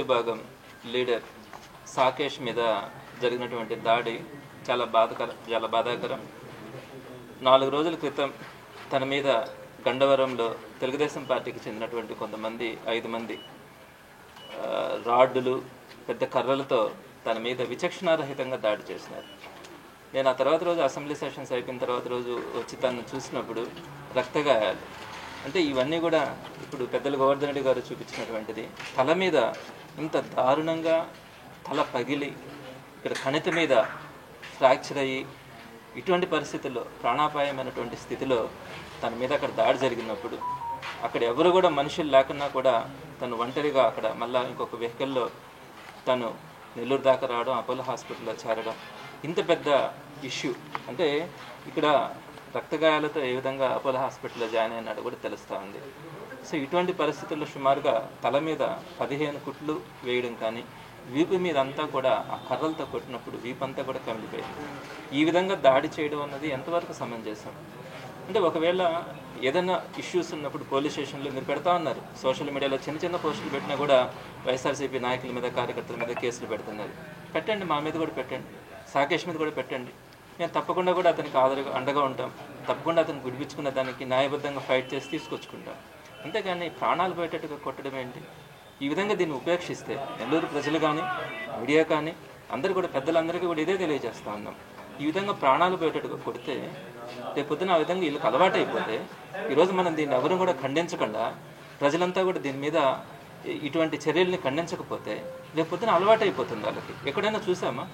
విభాగం లీడర్ సాకేష్ మీద జరిగినటువంటి దాడి చాలా బాధాకరం. 4 రోజుల క్రితం తన మీద గండవరంలో తెలుగుదేశం పార్టీకి చెందినటువంటి కొంతమంది 5 మంది రాడ్డులు పెద్ద కర్రలతో తన మీద విచక్షణారహితంగా దాడి చేసినారు. నేను ఆ తర్వాత రోజు అసెంబ్లీ సెషన్స్ అయిపోయిన తర్వాత రోజు వచ్చి తను చూసినప్పుడు రక్తగాయాలు. అంటే ఇవన్నీ కూడా ఇప్పుడు పెద్దలు గోవర్ధన్ రెడ్డి గారు చూపించినటువంటిది. తల మీద ఇంత దారుణంగా తల పగిలి ఇక్కడ కణితి మీద ఫ్రాక్చర్ అయ్యి ఇటువంటి పరిస్థితుల్లో ప్రాణాపాయమైనటువంటి స్థితిలో తన మీద అక్కడ దాడి జరిగినప్పుడు అక్కడ ఎవరు కూడా మనుషులు లేకున్నా కూడా తను ఒంటరిగా అక్కడ మళ్ళీ ఇంకొక వెహికల్లో తను నెల్లూరు దాకా రావడం, అపోలో హాస్పిటల్లో చేరడం, ఇంత పెద్ద ఇష్యూ. అంటే ఇక్కడ రక్తగాయాలతో ఏ విధంగా అపోలో హాస్పిటల్లో జాయిన్ అయినాడు కూడా తెలుస్తూ ఉంది. సో ఇటువంటి పరిస్థితుల్లో సుమారుగా తల మీద 15 కుట్లు వేయడం కానీ, వీపు మీద అంతా కూడా ఆ కర్రలతో కొట్టినప్పుడు వీపంతా కూడా కమిలిపోయింది. ఈ విధంగా దాడి చేయడం అన్నది ఎంతవరకు సమంజసం? అంటే ఒకవేళ ఏదైనా ఇష్యూస్ ఉన్నప్పుడు పోలీస్ స్టేషన్లో మీరు పెడతా ఉన్నారు, సోషల్ మీడియాలో చిన్న పోస్టులు పెట్టినా కూడా వైఎస్ఆర్సీపీ నాయకుల మీద కార్యకర్తల మీద కేసులు పెడుతున్నారు. పెట్టండి, మా మీద కూడా పెట్టండి, సాకేష్ మీద కూడా పెట్టండి. మేము తప్పకుండా కూడా అతనికి అండగా ఉంటాం. తప్పకుండా అతను విడిపించుకున్న దానికి న్యాయబద్ధంగా ఫైట్ చేసి తీసుకొచ్చుకుంటాం. అంతేగాని ప్రాణాలు పోయేటట్టుగా కొట్టడం ఏంటి? ఈ విధంగా దీన్ని ఉపేక్షిస్తే నెల్లూరు ప్రజలు కానీ, మీడియా కానీ, అందరూ కూడా పెద్దలందరికీ కూడా ఇదే తెలియజేస్తూ ఉన్నాం. ఈ విధంగా ప్రాణాలు పోయేటట్టుగా కొడితే రేపొద్దున ఆ విధంగా వీళ్ళకి అలవాటు అయిపోతే, ఈరోజు మనం దీన్ని ఎవరు కూడా ఖండించకుండా ప్రజలంతా కూడా దీని మీద ఇటువంటి చర్యల్ని ఖండించకపోతే రేపొద్దున అలవాటు అయిపోతుంది వాళ్ళకి. ఎక్కడైనా చూసామా?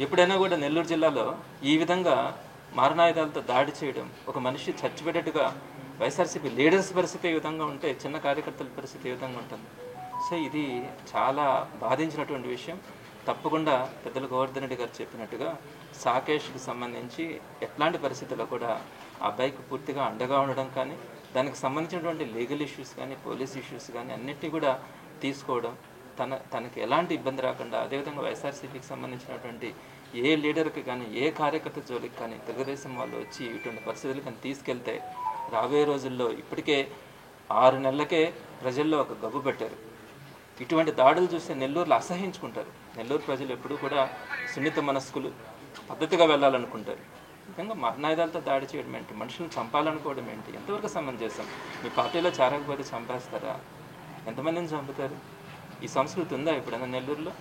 ఎప్పుడైనా కూడా నెల్లూరు జిల్లాలో ఈ విధంగా మారణాయుధాలతో దాడి చేయడం, ఒక మనిషి చచ్చిపెట్టేట్టుగా వైఎస్ఆర్సీపీ లీడర్స్ పరిస్థితి ఏ విధంగా ఉంటే చిన్న కార్యకర్తల పరిస్థితి ఏ విధంగా ఉంటుంది? సో ఇది చాలా బాధించినటువంటి విషయం. తప్పకుండా పెద్దలు గోవర్ధన్ రెడ్డి గారు చెప్పినట్టుగా సాకేష్కి సంబంధించి ఎట్లాంటి పరిస్థితుల్లో కూడా ఆ అబ్బాయికి పూర్తిగా అండగా ఉండడం కానీ, దానికి సంబంధించినటువంటి లీగల్ ఇష్యూస్ కానీ, పోలీస్ ఇష్యూస్ కానీ అన్నిటినీ కూడా తీసుకోవడం, తనకి ఎలాంటి ఇబ్బంది రాకుండా, అదేవిధంగా వైఎస్ఆర్సీపీకి సంబంధించినటువంటి ఏ లీడర్కి కానీ, ఏ కార్యకర్త జోలికి కానీ తెలుగుదేశం వాళ్ళు వచ్చి ఇటువంటి పరిస్థితులు కానీ తీసుకెళ్తే రాబోయే రోజుల్లో ఇప్పటికే 6 నెలలకే ప్రజల్లో ఒక గబ్బు పెట్టారు. ఇటువంటి దాడులు చూస్తే నెల్లూరులో అసహించుకుంటారు. నెల్లూరు ప్రజలు ఎప్పుడూ కూడా సున్నిత మనస్కులు, పద్ధతిగా వెళ్ళాలనుకుంటారు. నిజంగా మరణాయుధాలతో దాడి చేయడం ఏంటి? మనుషులను చంపాలనుకోవడం ఏంటి? ఎంతవరకు సమంజసం? మీ పార్టీలో చేరకపోతే చంపేస్తారా? ఎంతమందిని చంపుతారు? ఈ సంస్కృతి ఉందా ఎప్పుడైనా నెల్లూరులో?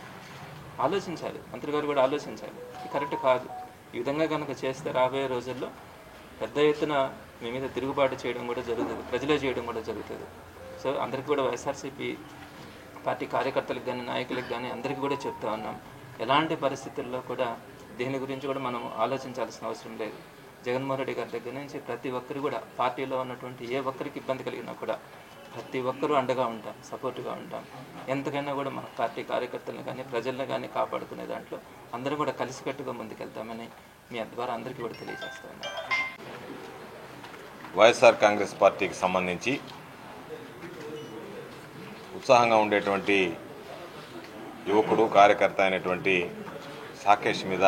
ఆలోచించాలి, మంత్రి గారు కూడా ఆలోచించాలి. ఇది కరెక్ట్ కాదు. ఈ విధంగా కనుక చేస్తే రాబోయే రోజుల్లో పెద్ద ఎత్తున మీ మీద తిరుగుబాటు చేయడం కూడా జరుగుతుంది, ప్రజలే చేయడం కూడా జరుగుతుంది. సో అందరికీ కూడా వైఎస్ఆర్సీపీ పార్టీ కార్యకర్తలకు కానీ, నాయకులకు కానీ అందరికీ కూడా చెప్తా ఉన్నాం, ఎలాంటి పరిస్థితుల్లో కూడా దీని గురించి కూడా మనం ఆలోచించాల్సిన అవసరం లేదు. జగన్మోహన్ రెడ్డి గారి దగ్గర నుంచి ప్రతి ఒక్కరు కూడా, పార్టీలో ఉన్నటువంటి ఏ ఒక్కరికి ఇబ్బంది కలిగినా కూడా ప్రతి ఒక్కరూ అండగా ఉంటాం, సపోర్టుగా ఉంటాం. ఎంతకైనా కూడా మన పార్టీ కార్యకర్తలను కానీ, ప్రజలను కానీ కాపాడుకునే దాంట్లో అందరూ కూడా కలిసికట్టుగా ముందుకెళ్తామని మీ ద్వారా అందరికీ కూడా తెలియజేస్తా ఉన్నాం. వైఎస్ఆర్ కాంగ్రెస్ పార్టీకి సంబంధించి ఉత్సాహంగా ఉండేటువంటి యువకుడు, కార్యకర్త అయినటువంటి సాకేష్ మీద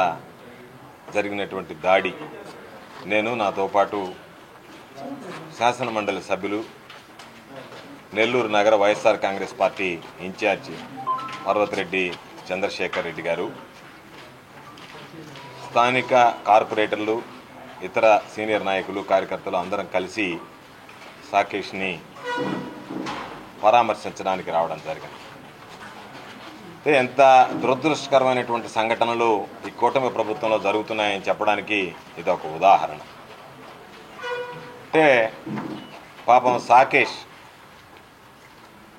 జరిగినటువంటి దాడి నేను, నాతో పాటు శాసనమండలి సభ్యులు, నెల్లూరు నగర వైఎస్ఆర్ కాంగ్రెస్ పార్టీ ఇన్ఛార్జి పర్వతిరెడ్డి చంద్రశేఖర్ రెడ్డి గారు, స్థానిక కార్పొరేటర్లు, ఇతర సీనియర్ నాయకులు, కార్యకర్తలు అందరం కలిసి సాకేష్ని పరామర్శించడానికి రావడం జరిగింది. ఎంత దురదృష్టకరమైనటువంటి సంఘటనలు ఈ కూటమి ప్రభుత్వంలో జరుగుతున్నాయని చెప్పడానికి ఇది ఒక ఉదాహరణ. అంటే పాపం సాకేష్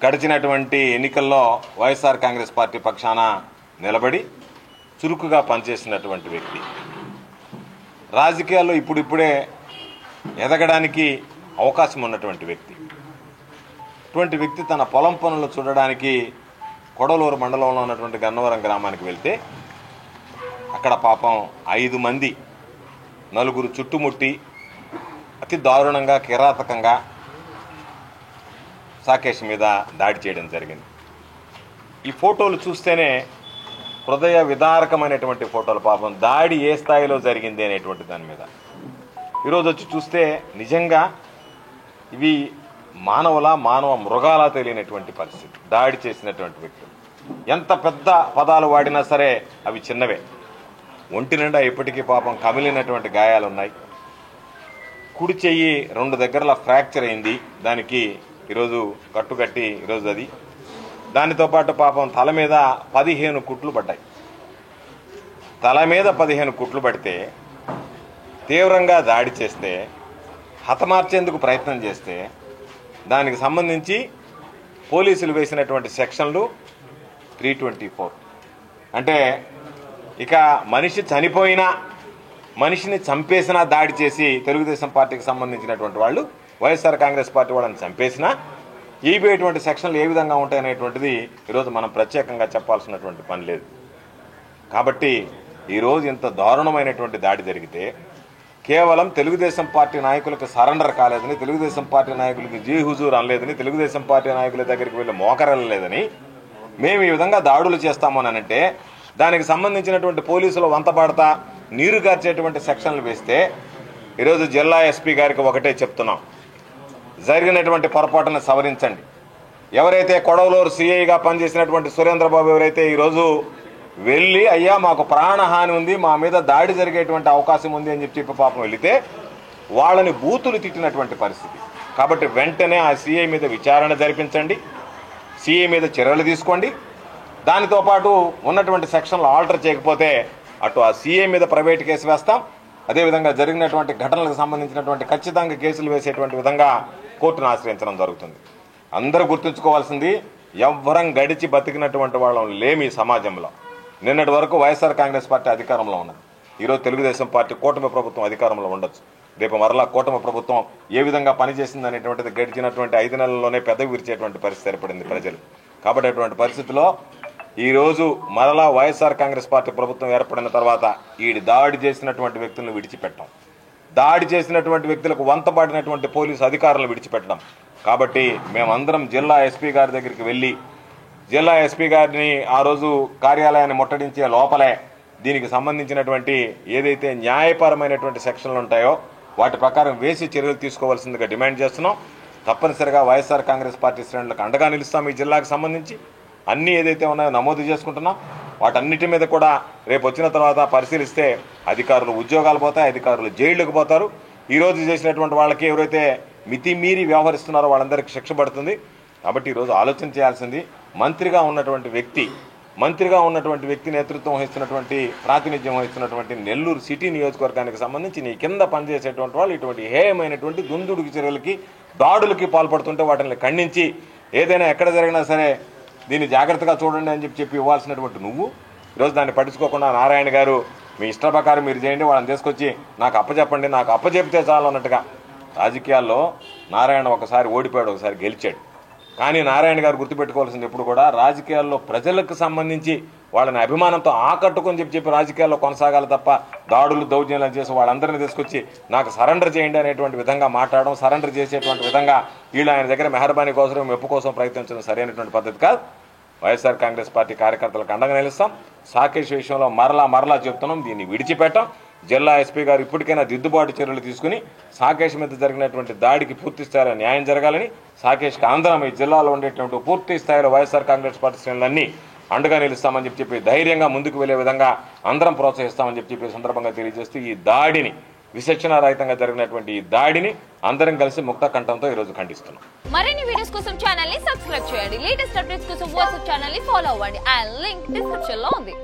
గడిచినటువంటి ఎన్నికల్లో వైఎస్ఆర్ కాంగ్రెస్ పార్టీ పక్షాన నిలబడి చురుకుగా పనిచేసినటువంటి వ్యక్తి, రాజకీయాల్లో ఇప్పుడిప్పుడే ఎదగడానికి అవకాశం ఉన్నటువంటి వ్యక్తి. ఇటువంటి వ్యక్తి తన పొలం పనులు చూడడానికి కొడలూరు మండలంలో ఉన్నటువంటి గన్నవరం గ్రామానికి వెళ్తే అక్కడ పాపం 5 మంది, 4 చుట్టుముట్టి అతి దారుణంగా, కిరాతకంగా సాకేష్ మీద దాడి చేయడం జరిగింది. ఈ ఫోటోలు చూస్తేనే హృదయ విదారకమైనటువంటి ఫోటోలు. పాపం దాడి ఏ స్థాయిలో జరిగింది అనేటువంటి దాని మీద ఈరోజు వచ్చి చూస్తే నిజంగా ఇవి మానవ మృగాలా తెలియనటువంటి పరిస్థితి. దాడి చేసినటువంటి వ్యక్తులు ఎంత పెద్ద పదాలు వాడినా సరే అవి చిన్నవే. ఒంటి నిండా ఇప్పటికీ పాపం కమిలినటువంటి గాయాలు ఉన్నాయి. కుడి చెయ్యి 2 దగ్గరలా ఫ్రాక్చర్ అయింది, దానికి ఈరోజు కట్టుకట్టి ఈరోజు అది. దానితో పాటు పాపం తల మీద 15 కుట్లు పడ్డాయి. తల మీద 15 కుట్లు పడితే, తీవ్రంగా దాడి చేస్తే, హతమార్చేందుకు ప్రయత్నం చేస్తే దానికి సంబంధించి పోలీసులు వేసినటువంటి సెక్షన్లు 324. అంటే ఇక మనిషి చనిపోయినా, మనిషిని చంపేసినా దాడి చేసి తెలుగుదేశం పార్టీకి సంబంధించినటువంటి వాళ్ళు, వైఎస్ఆర్ కాంగ్రెస్ పార్టీ వాళ్ళని చంపేసినా ఇటువంటి సెక్షన్లు ఏ విధంగా ఉంటాయనేటువంటిది ఈరోజు మనం ప్రత్యేకంగా చెప్పాల్సినటువంటి పని లేదు. కాబట్టి ఈరోజు ఇంత దారుణమైనటువంటి దాడి జరిగితే కేవలం తెలుగుదేశం పార్టీ నాయకులకు సరెండర్ కాలేదని, తెలుగుదేశం పార్టీ నాయకులకి జీ హుజూర్ అనలేదని, తెలుగుదేశం పార్టీ నాయకుల దగ్గరికి వెళ్ళి మోకరెళ్ళలేదని మేము ఈ విధంగా దాడులు చేస్తామనంటే దానికి సంబంధించినటువంటి పోలీసులు వంతపాడతా నీరు గార్చేటువంటి సెక్షన్లు వేస్తే ఈరోజు జిల్లా ఎస్పీ గారికి ఒకటే చెప్తున్నాం, జరిగినటువంటి పొరపాటును సవరించండి. ఎవరైతే కొడవలూరు సిఐగా పనిచేసినటువంటి సురేంద్రబాబు ఎవరైతే ఈరోజు వెళ్ళి అయ్యా మాకు ప్రాణహాని ఉంది, మా మీద దాడి జరిగేటువంటి అవకాశం ఉంది అని చెప్పి పాపం వెళితే వాళ్ళని బూతులు తిట్టినటువంటి పరిస్థితి. కాబట్టి వెంటనే ఆ సిఐ మీద విచారణ జరిపించండి, సిఐ మీద చర్యలు తీసుకోండి. దానితో పాటు ఉన్నటువంటి సెక్షన్లు ఆల్టర్ చేయకపోతే అటు ఆ సిఐ మీద ప్రైవేట్ కేసు వేస్తాం, అదేవిధంగా జరిగినటువంటి ఘటనలకు సంబంధించినటువంటి ఖచ్చితంగా కేసులు వేసేటువంటి విధంగా కోర్టును ఆశ్రయించడం జరుగుతుంది. అందరూ గుర్తుంచుకోవాల్సింది, ఎవ్వరం గడిచి బతికినటువంటి వాళ్ళం లేమి సమాజంలో. నిన్నటి వరకు వైఎస్ఆర్ కాంగ్రెస్ పార్టీ అధికారంలో ఉన్నది, ఈరోజు తెలుగుదేశం పార్టీ కూటమి ప్రభుత్వం అధికారంలో ఉండొచ్చు, రేపు మరలా కూటమి ప్రభుత్వం ఏ విధంగా పనిచేసింది అనేటువంటిది గడిచినటువంటి 5 నెలల్లోనే పెదవి విరిచేటువంటి పరిస్థితి ఏర్పడింది ప్రజలు. కాబట్టి అటువంటి పరిస్థితిలో ఈరోజు మరలా వైఎస్ఆర్ కాంగ్రెస్ పార్టీ ప్రభుత్వం ఏర్పడిన తర్వాత ఈ దాడి చేసినటువంటి వ్యక్తులను విడిచిపెట్టడం, దాడి చేసినటువంటి వ్యక్తులకు వంతపాడినటువంటి పోలీసు అధికారులను విడిచిపెట్టడం. కాబట్టి మేమందరం జిల్లా ఎస్పీ గారి దగ్గరికి వెళ్ళి, జిల్లా ఎస్పీ గారిని ఆ రోజు కార్యాలయాన్ని ముట్టడించే లోపలే దీనికి సంబంధించినటువంటి ఏదైతే న్యాయపరమైనటువంటి సెక్షన్లు ఉంటాయో వాటి ప్రకారం వేసి చర్యలు తీసుకోవాల్సిందిగా డిమాండ్ చేస్తున్నాం. తప్పనిసరిగా వైఎస్ఆర్ కాంగ్రెస్ పార్టీ శ్రేణులకు అండగా నిలుస్తాం. ఈ జిల్లాకు సంబంధించి అన్నీ ఏదైతే ఉన్నాయో నమోదు చేసుకుంటున్నాం. వాటన్నిటి మీద కూడా రేపు వచ్చిన తర్వాత పరిశీలిస్తే అధికారులు ఉద్యోగాలు పోతాయి, అధికారులు జైళ్లకు పోతారు. ఈరోజు చేసినటువంటి వాళ్ళకి ఎవరైతే మితిమీరి వ్యవహరిస్తున్నారో వాళ్ళందరికీ శిక్ష పడుతుంది. కాబట్టి ఈరోజు ఆలోచన చేయాల్సింది, మంత్రిగా ఉన్నటువంటి వ్యక్తి నేతృత్వం వహిస్తున్నటువంటి, ప్రాతినిధ్యం వహిస్తున్నటువంటి నెల్లూరు సిటీ నియోజకవర్గానికి సంబంధించి నీ కింద పనిచేసేటువంటి వాళ్ళు ఇటువంటి హేయమైనటువంటి దుందుడుకు చర్యలకి, దాడులకి పాల్పడుతుంటే వాటిని ఖండించి ఏదైనా ఎక్కడ జరిగినా సరే దీన్ని జాగ్రత్తగా చూడండి అని చెప్పి ఇవ్వాల్సినటువంటి నువ్వు ఈరోజు దాన్ని పట్టించుకోకుండా నారాయణ గారు మీ ఇష్ట ప్రకారం మీరు చేయండి, వాళ్ళని తీసుకొచ్చి నాకు అప్పచెప్పండి, నాకు అప్పచెప్తే చాలు అన్నట్టుగా. రాజకీయాల్లో నారాయణ ఒకసారి ఓడిపోయాడు, ఒకసారి గెలిచాడు. కానీ నారాయణ గారు గుర్తుపెట్టుకోవాల్సింది ఎప్పుడు కూడా రాజకీయాల్లో ప్రజలకు సంబంధించి వాళ్ళని అభిమానంతో ఆకట్టుకొని చెప్పి రాజకీయాల్లో కొనసాగాలి తప్ప దాడులు దౌర్జన్యాలు చేసి వాళ్ళందరినీ తీసుకొచ్చి నాకు సరెండర్ చేయండి అనేటువంటి విధంగా మాట్లాడడం, సరెండర్ చేసేటువంటి విధంగా వీళ్ళు ఆయన దగ్గర మెహర్బానీ కోసం, మెప్పు కోసం ప్రయత్నించడం సరైనటువంటి పద్ధతి కాదు. వైఎస్ఆర్ కాంగ్రెస్ పార్టీ కార్యకర్తలకు అండగా నిలుస్తాం. సాకేష్ విషయంలో మరలా చెప్తున్నాం, దీన్ని విడిచిపెట్టాం. జిల్లా ఎస్పీ గారు ఇప్పటికైనా దిద్దుబాటు చర్యలు తీసుకుని సాకేష్ మీద జరిగినటువంటి దాడికి పూర్తి స్థాయిలో న్యాయం జరగాలని, సాకేష్కి ఆంధ్రం ఈ జిల్లాలో ఉండేటువంటి పూర్తి స్థాయిలో వైఎస్ఆర్ కాంగ్రెస్ పార్టీ శ్రేణులన్నీ అండగా నిలుస్తామని చెప్పి ధైర్యంగా ముందుకు వెళ్లే విధంగా అందరం ప్రోత్సహిస్తామని చెప్పి సందర్భంగా తెలియజేస్తూ ఈ దాడిని, విచక్షణారహితంగా జరిగినటువంటి ఈ దాడిని అందరం కలిసి ముక్త కంఠంతో ఈరోజు ఖండిస్తున్నాం. మరిన్ని వీడియోస్ కోసం ఛానల్ ని సబ్స్క్రైబ్ చేయండి. లేటెస్ట్ అప్డేట్స్ కోసం వాట్సాప్ ఛానల్ ని ఫాలో అవ్వండి. ఆ లింక్ డిస్క్రిప్షన్ లో ఉంది.